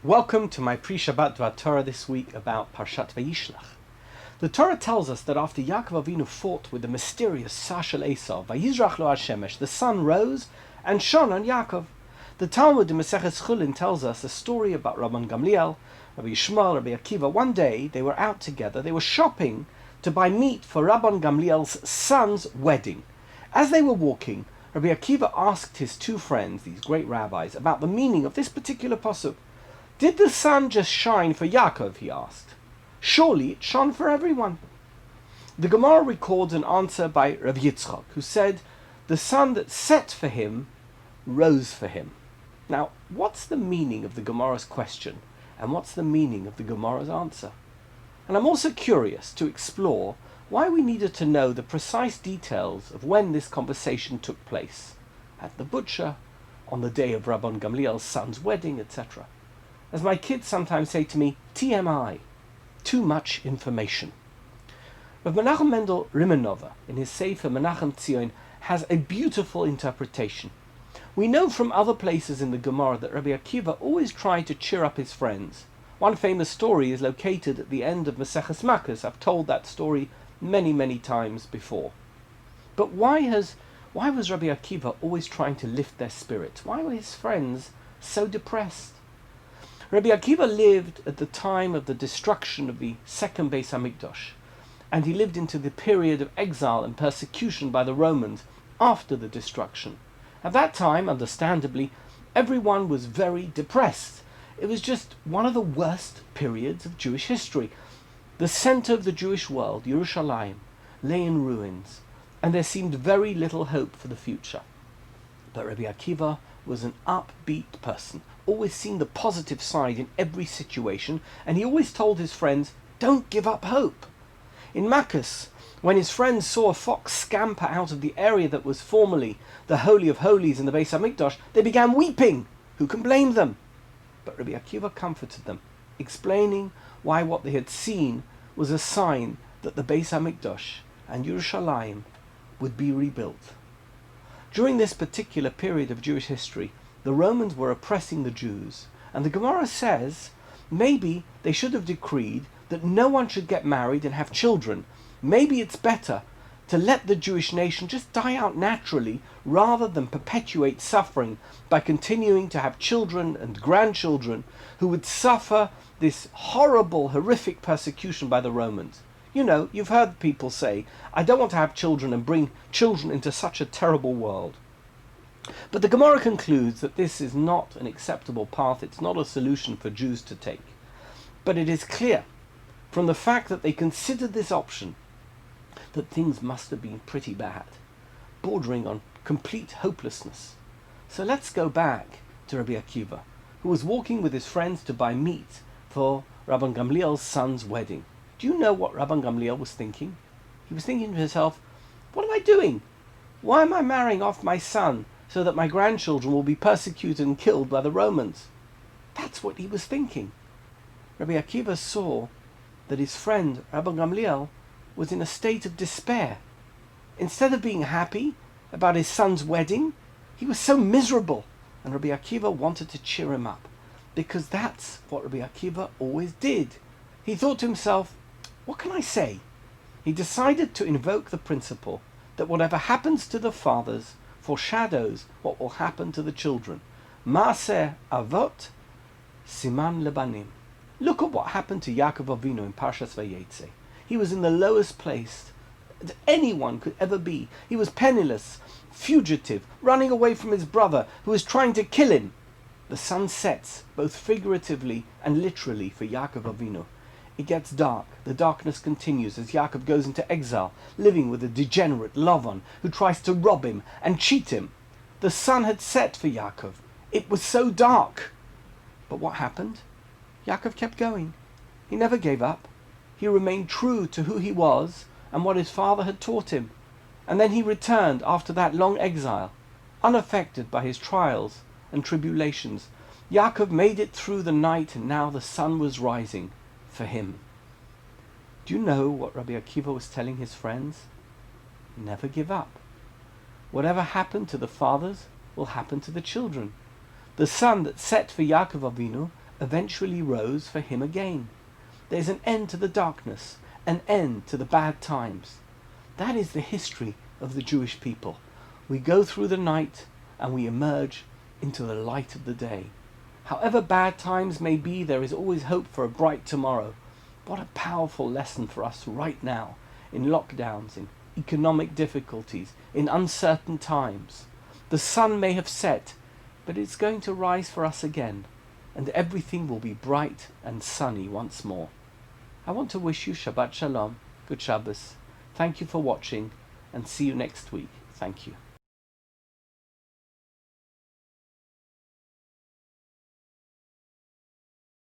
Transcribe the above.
Welcome to my pre-Shabbat Dvar Torah this week about Parshat Vayishlach. The Torah tells us that after Yaakov Avinu fought with the mysterious Sar Shel Eisav, Vayizrach lo Hashemesh, the sun rose and shone on Yaakov. The Talmud in Maseches Chulin tells us a story about Rabban Gamliel, Rabbi Yishmael, Rabbi Akiva. One day they were out together, they were shopping to buy meat for Rabban Gamliel's son's wedding. As they were walking, Rabbi Akiva asked his two friends, these great rabbis, about the meaning of this particular pasuk. Did the sun just shine for Yaakov, he asked. Surely it shone for everyone. The Gemara records an answer by Rabbi Yitzchak, who said, the sun that set for him rose for him. Now, what's the meaning of the Gemara's question, and what's the meaning of the Gemara's answer? And I'm also curious to explore why we needed to know the precise details of when this conversation took place, at the butcher, on the day of Rabban Gamliel's son's wedding, etc. As my kids sometimes say to me, TMI, too much information. But Menachem Mendel Rimanov, in his Sefer Menachem has a beautiful interpretation. We know from other places in the Gemara that Rabbi Akiva always tried to cheer up his friends. One famous story is located at the end of Maseches Makkos. I've told that story many times before. But why was Rabbi Akiva always trying to lift their spirits? Why were his friends so depressed? Rabbi Akiva lived at the time of the destruction of the second Beis Hamikdash, and he lived into the period of exile and persecution by the Romans after the destruction. At that time, understandably, everyone was very depressed. It was just one of the worst periods of Jewish history. The center of the Jewish world, Yerushalayim, lay in ruins, and there seemed very little hope for the future. But Rabbi Akiva was an upbeat person, always seeing the positive side in every situation, and he always told his friends, don't give up hope. In Makkos, when his friends saw a fox scamper out of the area that was formerly the Holy of Holies in the Beis Hamikdash, they began weeping. Who can blame them? But Rabbi Akiva comforted them, explaining why what they had seen was a sign that the Beis Hamikdash and Yerushalayim would be rebuilt. During this particular period of Jewish history, the Romans were oppressing the Jews, and the Gemara says maybe they should have decreed that no one should get married and have children. Maybe it's better to let the Jewish nation just die out naturally rather than perpetuate suffering by continuing to have children and grandchildren who would suffer this horrible, horrific persecution by the Romans. You know, you've heard people say, I don't want to have children and bring children into such a terrible world. But the Gemara concludes that this is not an acceptable path, it's not a solution for Jews to take. But it is clear from the fact that they considered this option that things must have been pretty bad, bordering on complete hopelessness. So let's go back to Rabbi Akiva, who was walking with his friends to buy meat for Rabban Gamliel's son's wedding. Do you know what Rabban Gamliel was thinking? He was thinking to himself, what am I doing? Why am I marrying off my son so that my grandchildren will be persecuted and killed by the Romans? That's what he was thinking. Rabbi Akiva saw that his friend Rabban Gamliel was in a state of despair. Instead of being happy about his son's wedding, he was so miserable, and Rabbi Akiva wanted to cheer him up, because that's what Rabbi Akiva always did. He thought to himself, what can I say? He decided to invoke the principle that whatever happens to the fathers foreshadows what will happen to the children. Maaseh avot siman lebanim. Look at what happened to Yaakov Avinu in Parshat Vayishlach. He was in the lowest place that anyone could ever be. He was penniless, fugitive, running away from his brother who was trying to kill him. The sun sets, both figuratively and literally, for Yaakov Avinu. It gets dark. The darkness continues as Yaakov goes into exile, living with a degenerate Lavan who tries to rob him and cheat him. The sun had set for Yaakov. It was so dark. But what happened? Yaakov kept going. He never gave up. He remained true to who he was and what his father had taught him. And then he returned after that long exile, unaffected by his trials and tribulations. Yaakov made it through the night, and now the sun was rising for him. Do you know what Rabbi Akiva was telling his friends? Never give up. Whatever happened to the fathers will happen to the children. The sun that set for Yaakov Avinu eventually rose for him again. There's an end to the darkness, an end to the bad times. That is the history of the Jewish people. We go through the night and we emerge into the light of the day. However bad times may be, there is always hope for a bright tomorrow. What a powerful lesson for us right now, in lockdowns, in economic difficulties, in uncertain times. The sun may have set, but it's going to rise for us again, and everything will be bright and sunny once more. I want to wish you Shabbat Shalom, good Shabbos. Thank you for watching, and see you next week. Thank you.